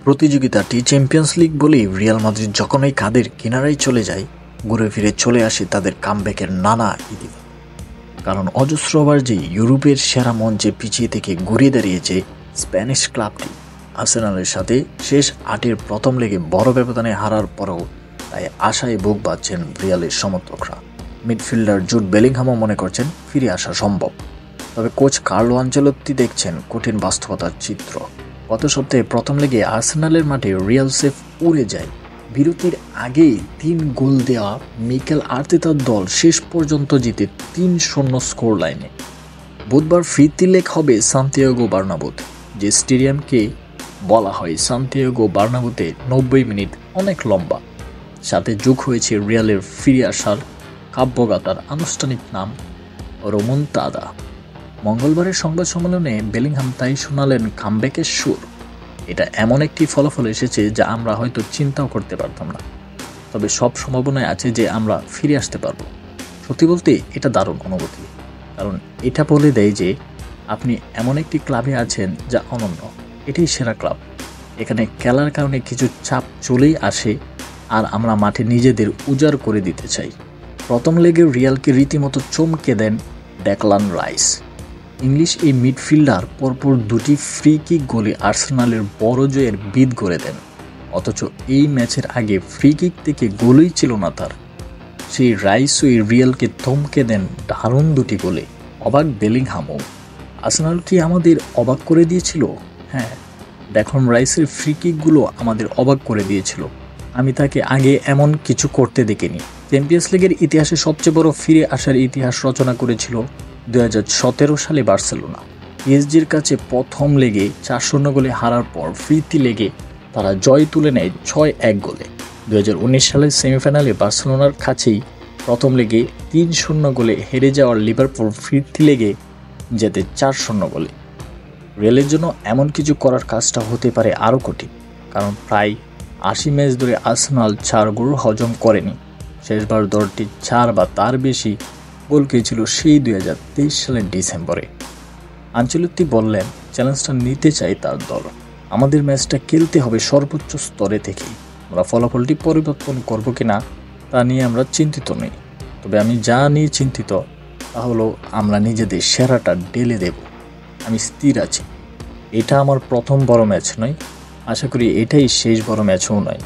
প্রতিযোগিতাটি champions league বলেই Real Madrid যখনই কাদের কিনারায় চলে যায়, ঘুরে ফিরে চলে আসে তাদের কামব্যাকের নানা ইতিহাস। কারণ অজস্রবার যে ইউরোপের সেরা মঞ্চে পিছিয়ে থেকে ঘুরে দাঁড়িয়েছে স্প্যানিশ ক্লাবটি আর্সেনালের সাথে শেষ ৮-এর প্রথম লেগে বড় ব্যবধানে হারার পরেও তাই আশায় বুক বাঁধছেন রিয়ালের সমর্থকরা। মিডফিল্ডার জুড বেলিংহামও মনে করছেন ফিরে আসা সম্ভব, তবে কোচ কার্লো আনচেলত্তি দেখছেন কঠিন বাস্তবতার চিত্র। গত সপ্তাহে প্রথম লেগে আর্সেনালের মাঠে রিয়াল সেফ উড়ে যায়। বিরতির আগেই ৩ গোল দেওয়া মিকেল আর্তেতার দল শেষ পর্যন্ত জিতে ৩-০ স্কোর লাইনে। বুধবার ফিরতি লেগ হবে সান্তিয়াগো বার্নাব্যুতে, যে স্টেডিয়ামকে বলা হয় সান্তিয়াগো বার্নাব্যুতে ৯০ মিনিট অনেক লম্বা। সাথে যোগ হয়েছে রিয়ালের ফিরে আসার কাব্যগাথার আনুষ্ঠানিক নাম রোমন্তাদা। মঙ্গলবারের সংবাদ সম্মেলনে বেলিংহাম তাই শোনালেন কামব্যাকের সুর। এটা এমন একটি ফলাফল এসেছে যা আমরা হয়তো চিন্তাও করতে পারতাম না, তবে সব সম্ভাবনায় আছে যে আমরা ফিরে আসতে পারব। সত্যি বলতে এটা দারুণ অনুভূতি, কারণ এটা বলে দেয় যে আপনি এমন একটি ক্লাবে আছেন যা অনন্য। এটাই সেরা ক্লাব। এখানে খেলার কারণে কিছু চাপ চলেই আসে, আর আমরা মাঠে নিজেদের উজাড় করে দিতে চাই। প্রথম লেগে রিয়ালকে রীতিমতো চমকে দেন ডেকলান রাইস। ইংলিশ এই মিডফিল্ডার পরপর ২টি ফ্রি কিক গোলে আর্সেনালের বড় জয়ের ভিত গড়ে দেন। অথচ এই ম্যাচের আগে ফ্রি কিক থেকে গোলই ছিল না তার। সেই রাইসই রিয়ালকে থমকে দেন দারুণ ২টি গোলে। অবাক বেলিংহামও। আর্সেনাল কি আমাদের অবাক করে দিয়েছিল? হ্যাঁ, ডেকলান রাইসের ফ্রি কিকগুলো আমাদের অবাক করে দিয়েছিল। আমি তাকে আগে এমন কিছু করতে দেখিনি। চ্যাম্পিয়ন্স লিগের ইতিহাসে সবচেয়ে বড় ফিরে আসার ইতিহাস রচনা করেছিল ২০১৭ সালে বার্সেলোনা। পিএসজির কাছে প্রথম লেগে ৪-০ গোলে হারার পর ফিরতি লেগে তারা জয় তুলে নেয় ৬-১ গোলে। ২০১৯ সালের সেমিফাইনালে বার্সেলোনার কাছেই প্রথম লেগে ৩-০ গোলে হেরে যাওয়ার লিভারপুল ফিরতি লেগে যেতে ৪-০ গোলে। রিয়ালের জন্য এমন কিছু করার কাজটা হতে পারে আরও কঠিন, কারণ প্রায় ৮০ ম্যাচ ধরে আর্সেনাল ৪ গোল হজম করেনি। শেষবার দলটি ৪ বা তার বেশি গোল খেয়েছিল সেই ২০২৩ সালের ডিসেম্বরে। আনচেলত্তি বললেন, চ্যালেঞ্জটা নিতে চাই তার দল। আমাদের ম্যাচটা খেলতে হবে সর্বোচ্চ স্তরে থেকেই। আমরা ফলাফলটি পরিবর্তন করব কিনা তা নিয়ে আমরা চিন্তিত নই, তবে আমি যা নিয়ে চিন্তিত তা হলো আমরা নিজেদের সেরাটা ঢেলে দেব। আমি স্থির আছি। এটা আমার প্রথম বড় ম্যাচ নয়, আশা করি এটাই শেষ বড় ম্যাচও নয়।